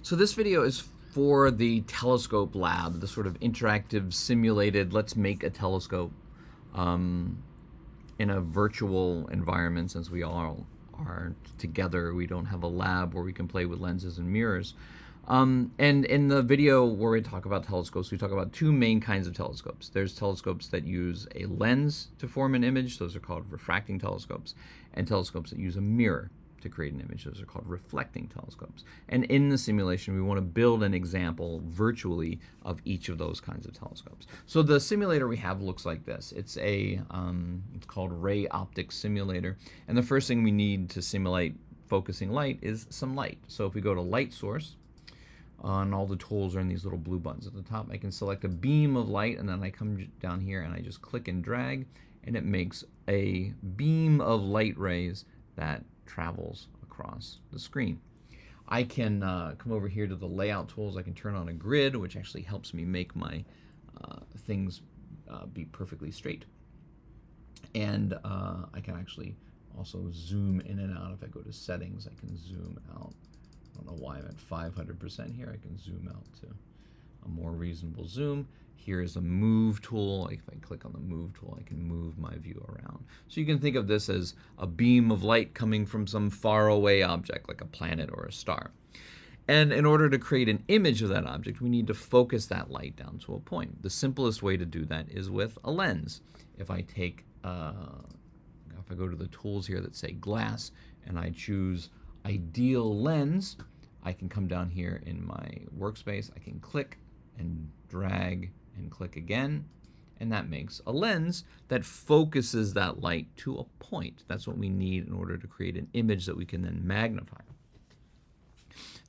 So this video is for the telescope lab, the sort of interactive simulated, let's make a telescope in a virtual environment, since we all are together. We don't have a lab where we can play with lenses and mirrors. And in the video where we talk about telescopes, we talk about two main kinds of telescopes. There's telescopes that use a lens to form an image. Those are called refracting telescopes. And telescopes that use a mirror to create an image. Those are called reflecting telescopes. And in the simulation, we want to build an example virtually of each of those kinds of telescopes. So the simulator we have looks like this. It's it's called Ray Optics Simulator. And the first thing we need to simulate focusing light is some light. So if we go to Light Source, and all the tools are in these little blue buttons at the top, I can select a beam of light, and then I come down here and I just click and drag, and it makes a beam of light rays that travels across the screen. I can come over here to the layout tools. I can turn on a grid, which actually helps me make my things be perfectly straight. And I can actually also zoom in and out. If I go to settings, I can zoom out. I don't know why I'm at 500% here. I can zoom out to a more reasonable zoom. Here is a move tool. If I click on the move tool, I can move my view around. So you can think of this as a beam of light coming from some faraway object, like a planet or a star. And in order to create an image of that object, we need to focus that light down to a point. The simplest way to do that is with a lens. If I take, if I go to the tools here that say glass, and I choose ideal lens, I can come down here in my workspace. I can click and drag and click again, and that makes a lens that focuses that light to a point. That's what we need in order to create an image that we can then magnify.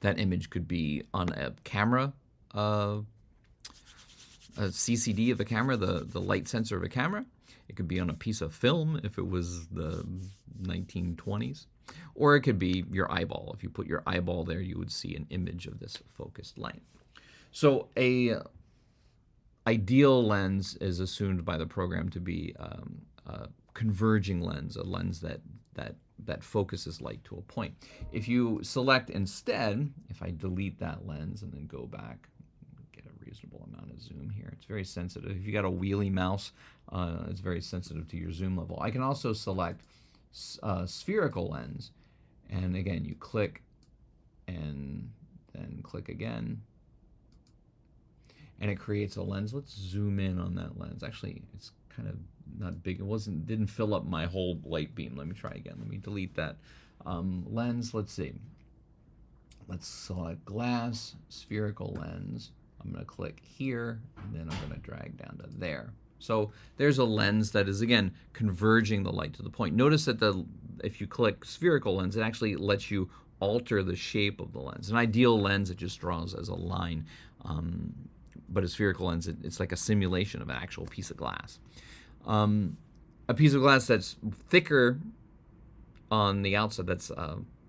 That image could be on a camera, a CCD of a camera, the light sensor of a camera. It could be on a piece of film if it was the 1920s. Or it could be your eyeball. If you put your eyeball there, you would see an image of this focused light. So a ideal lens is assumed by the program to be a converging lens, a lens that focuses light to a point. If you select instead, if I delete that lens and then go back, get a reasonable amount of zoom here. It's very sensitive. If you got a wheelie mouse, it's very sensitive to your zoom level. I can also select spherical lens, and again you click and then click again, and it creates a lens. Let's zoom in on that lens. Actually, it's kind of not big. Didn't fill up my whole light beam. Let me try again. Let me delete that lens. Let's see. Let's select glass, spherical lens. I'm going to click here, and then I'm going to drag down to there. So there's a lens that is, again, converging the light to the point. Notice that if you click spherical lens, it actually lets you alter the shape of the lens. An ideal lens, it just draws as a line. But a spherical lens, it's like a simulation of an actual piece of glass. A piece of glass that's thicker on the outside, that's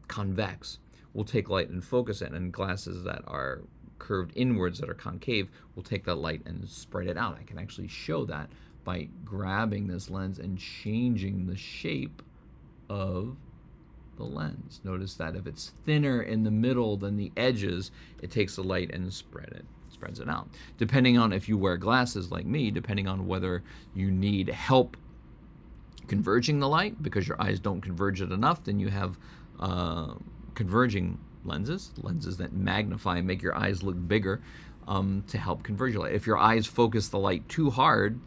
convex, will take light and focus it. And glasses that are curved inwards, that are concave, will take that light and spread it out. I can actually show that by grabbing this lens and changing the shape of the lens. Notice that if it's thinner in the middle than the edges, it takes the light and spreads it out. Depending on if you wear glasses like me, depending on whether you need help converging the light because your eyes don't converge it enough, then you have converging lenses that magnify and make your eyes look bigger to help converge your light. If your eyes focus the light too hard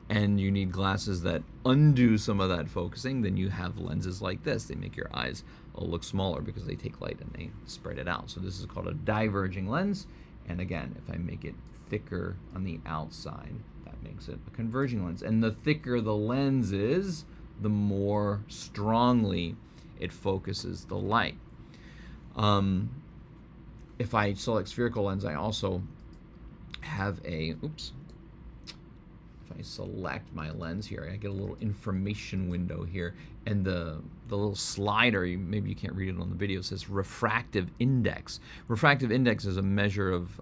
and you need glasses that undo some of that focusing, then you have lenses like this. They make your eyes look smaller because they take light and they spread it out. So this is called a diverging lens. And again, if I make it thicker on the outside, that makes it a converging lens. And the thicker the lens is, the more strongly it focuses the light. If I select spherical lens, I also have if I select my lens here, I get a little information window here, and the little slider, maybe you can't read it on the video, says refractive index. Refractive index is a measure of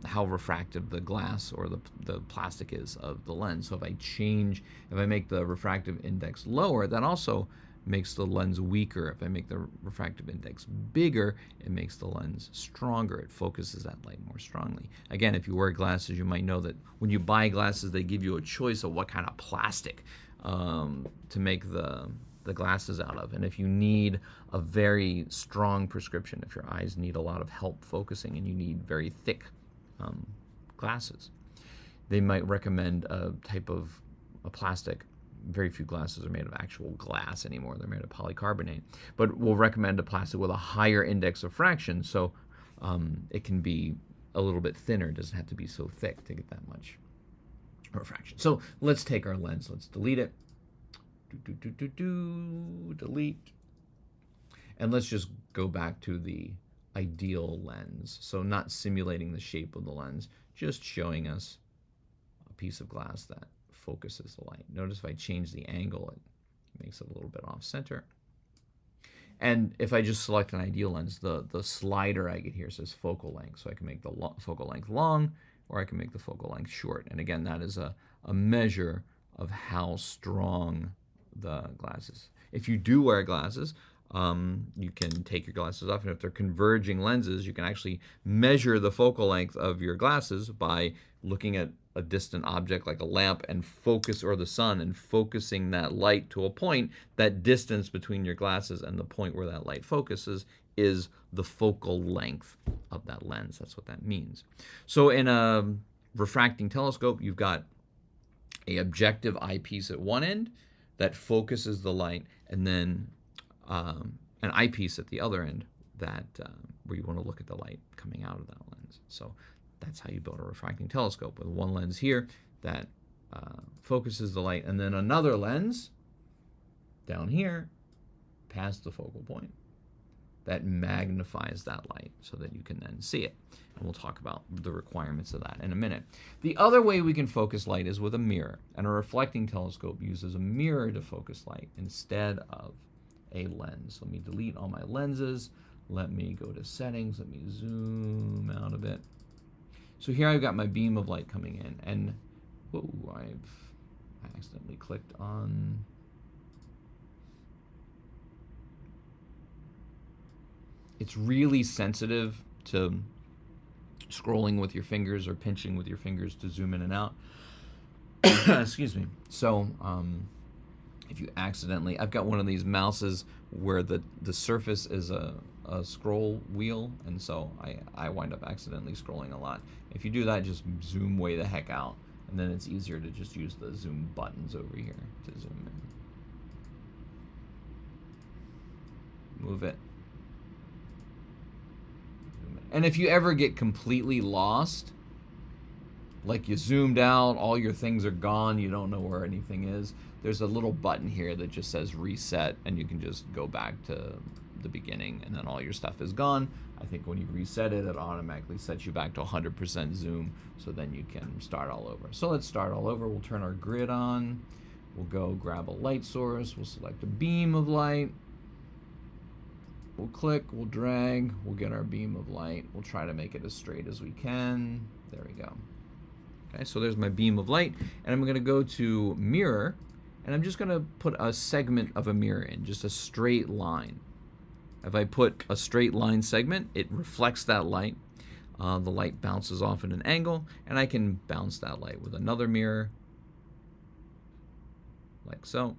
how refractive the glass or the plastic is of the lens. So if I make the refractive index lower, that also makes the lens weaker. If I make the refractive index bigger, it makes the lens stronger. It focuses that light more strongly. Again, if you wear glasses, you might know that when you buy glasses, they give you a choice of what kind of plastic to make the glasses out of. And if you need a very strong prescription, if your eyes need a lot of help focusing and you need very thick glasses, they might recommend a type of a plastic. Very few glasses are made of actual glass anymore. They're made of polycarbonate. But we'll recommend a plastic with a higher index of fraction, so it can be a little bit thinner. It doesn't have to be so thick to get that much refraction. So let's take our lens. Let's delete it. Delete. And let's just go back to the ideal lens. So not simulating the shape of the lens, just showing us a piece of glass that focuses the light. Notice if I change the angle, it makes it a little bit off center. And if I just select an ideal lens, the slider I get here says focal length. So I can make the focal length long, or I can make the focal length short. And again, that is a measure of how strong the glass is. If you do wear glasses, you can take your glasses off, and if they're converging lenses, you can actually measure the focal length of your glasses by looking at a distant object like a lamp and focus, or the sun, and focusing that light to a point. That distance between your glasses and the point where that light focuses is the focal length of that lens. That's what that means. So in a refracting telescope, you've got an objective eyepiece at one end that focuses the light, and then an eyepiece at the other end that where you want to look at the light coming out of that lens. So that's how you build a refracting telescope, with one lens here that focuses the light, and then another lens down here past the focal point that magnifies that light so that you can then see it. And we'll talk about the requirements of that in a minute. The other way we can focus light is with a mirror, and a reflecting telescope uses a mirror to focus light instead of a lens. Let me delete all my lenses. Let me go to settings. Let me zoom out a bit. So here I've got my beam of light coming in, and whoa, I accidentally clicked on. It's really sensitive to scrolling with your fingers or pinching with your fingers to zoom in and out. Excuse me. So if you accidentally, I've got one of these mouses where the surface is a scroll wheel, and so I wind up accidentally scrolling a lot. If you do that, just zoom way the heck out, and then it's easier to just use the zoom buttons over here to zoom in. Move it. And if you ever get completely lost, like you zoomed out, all your things are gone, you don't know where anything is, there's a little button here that just says reset, and you can just go back to the beginning, and then all your stuff is gone. I think when you reset it, it automatically sets you back to 100% zoom, so then you can start all over. So let's start all over. We'll turn our grid on. We'll go grab a light source. We'll select a beam of light. We'll click, we'll drag, we'll get our beam of light. We'll try to make it as straight as we can. There we go. Okay, so there's my beam of light, and I'm gonna go to mirror, and I'm just gonna put a segment of a mirror in, just a straight line. If I put a straight line segment, it reflects that light. The light bounces off at an angle, and I can bounce that light with another mirror, like so,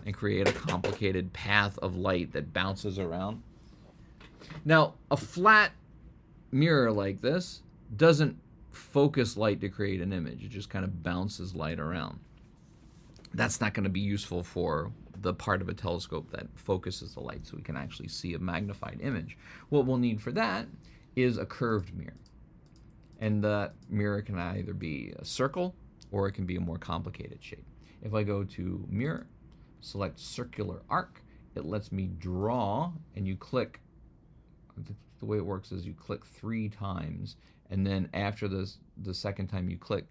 and create a complicated path of light that bounces around. Now, a flat mirror like this doesn't focus light to create an image. It just kind of bounces light around. That's not going to be useful for the part of a telescope that focuses the light so we can actually see a magnified image. What we'll need for that is a curved mirror. And that mirror can either be a circle or it can be a more complicated shape. If I go to mirror, select circular arc, it lets me draw, and you click. The way it works is you click 3 times, and then after the second time you click,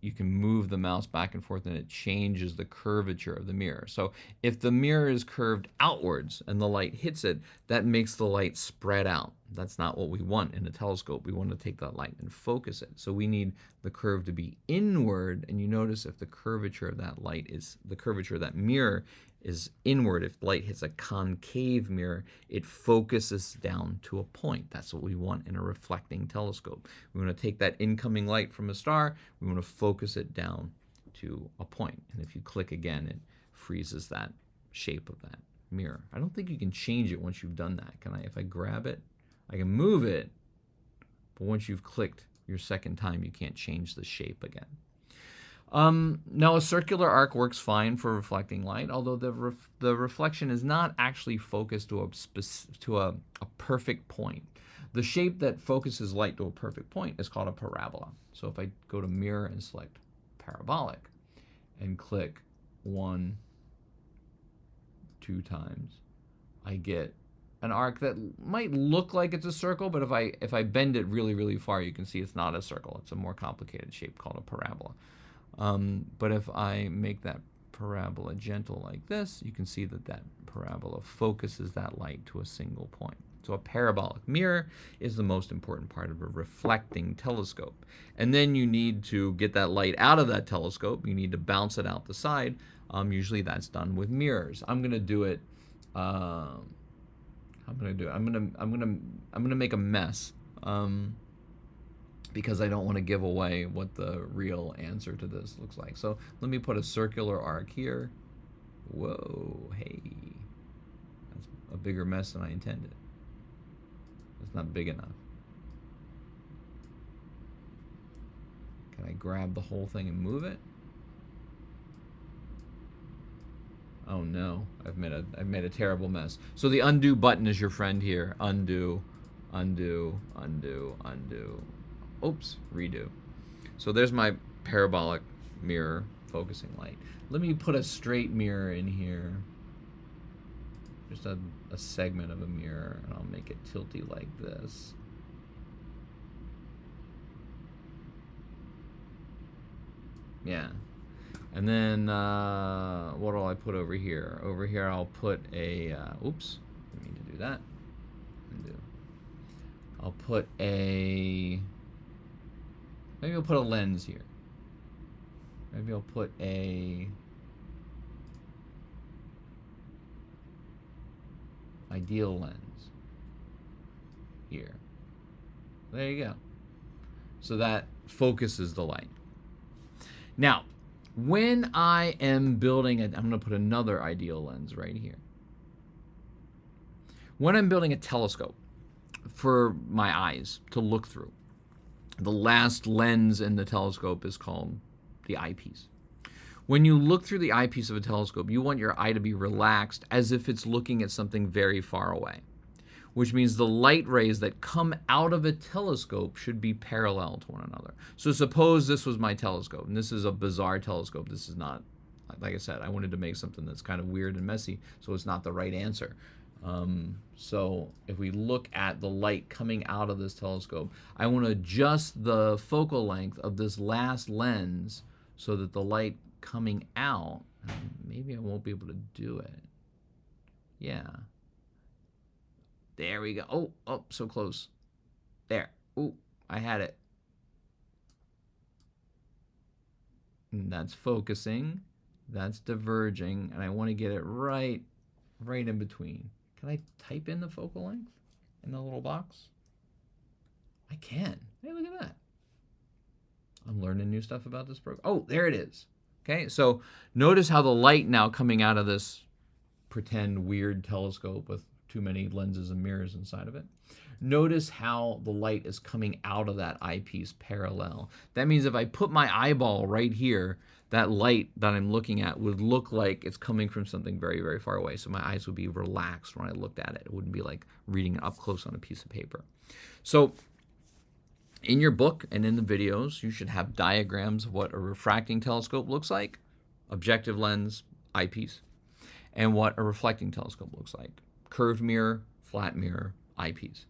you can move the mouse back and forth, and it changes the curvature of the mirror. So if the mirror is curved outwards and the light hits it, that makes the light spread out. That's not what we want in a telescope. We want to take that light and focus it. So we need the curve to be inward, and you notice if the curvature of that light is, the curvature of that mirror is inward. If light hits a concave mirror, it focuses down to a point. That's what we want in a reflecting telescope. We want to take that incoming light from a star, we want to focus it down to a point. And if you click again, it freezes that shape of that mirror. I don't think you can change it once you've done that. Can I? If I grab it, I can move it, but once you've clicked your second time, you can't change the shape again. Now, a circular arc works fine for reflecting light, although the reflection is not actually focused to a perfect point. The shape that focuses light to a perfect point is called a parabola. So if I go to mirror and select parabolic and click 1, 2 times, I get an arc that might look like it's a circle, but if I bend it really, really far, you can see it's not a circle. It's a more complicated shape called a parabola. But if I make that parabola gentle like this, you can see that that parabola focuses that light to a single point. So a parabolic mirror is the most important part of a reflecting telescope. And then you need to get that light out of that telescope. You need to bounce it out the side. Usually that's done with mirrors. I'm gonna do it. I'm gonna make a mess. Because I don't want to give away what the real answer to this looks like. So let me put a circular arc here. Whoa, hey. That's a bigger mess than I intended. It's not big enough. Can I grab the whole thing and move it? Oh no, I've made a terrible mess. So the undo button is your friend here. Undo, undo, undo, undo. Oops, redo. So there's my parabolic mirror focusing light. Let me put a straight mirror in here. Just a segment of a mirror, and I'll make it tilty like this. Yeah. And then what will I put over here? Over here I'll put a, oops, I need to do that. Undo. I'll put a, maybe I'll put a lens here. Maybe I'll put a ideal lens here. There you go. So that focuses the light. Now, when I am building I'm going to put another ideal lens right here. When I'm building a telescope for my eyes to look through, the last lens in the telescope is called the eyepiece. When you look through the eyepiece of a telescope, you want your eye to be relaxed as if it's looking at something very far away, which means the light rays that come out of a telescope should be parallel to one another. So suppose this was my telescope, and this is a bizarre telescope. This is not, like I said, I wanted to make something that's kind of weird and messy, so it's not the right answer. So if we look at the light coming out of this telescope, I want to adjust the focal length of this last lens so that the light coming out, maybe I won't be able to do it. Yeah. There we go. Oh, so close. There. Ooh, I had it. And that's focusing. That's diverging. And I want to get it right in between. Can I type in the focal length in the little box? I can. Hey, look at that. I'm learning new stuff about this program. Oh, there it is. Okay, so notice how the light now coming out of this pretend weird telescope with too many lenses and mirrors inside of it. Notice how the light is coming out of that eyepiece parallel. That means if I put my eyeball right here, that light that I'm looking at would look like it's coming from something very, very far away. So my eyes would be relaxed when I looked at it. It wouldn't be like reading it up close on a piece of paper. So in your book and in the videos, you should have diagrams of what a refracting telescope looks like, objective lens, eyepiece, and what a reflecting telescope looks like. Curved mirror, flat mirror, eyepiece.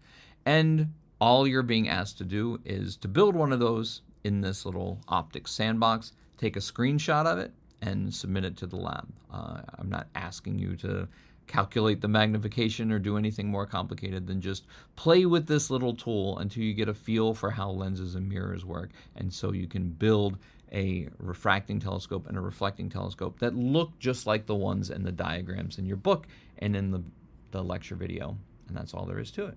And all you're being asked to do is to build one of those in this little optics sandbox, take a screenshot of it, and submit it to the lab. I'm not asking you to calculate the magnification or do anything more complicated than just play with this little tool until you get a feel for how lenses and mirrors work, and so you can build a refracting telescope and a reflecting telescope that look just like the ones in the diagrams in your book and in the lecture video. And that's all there is to it.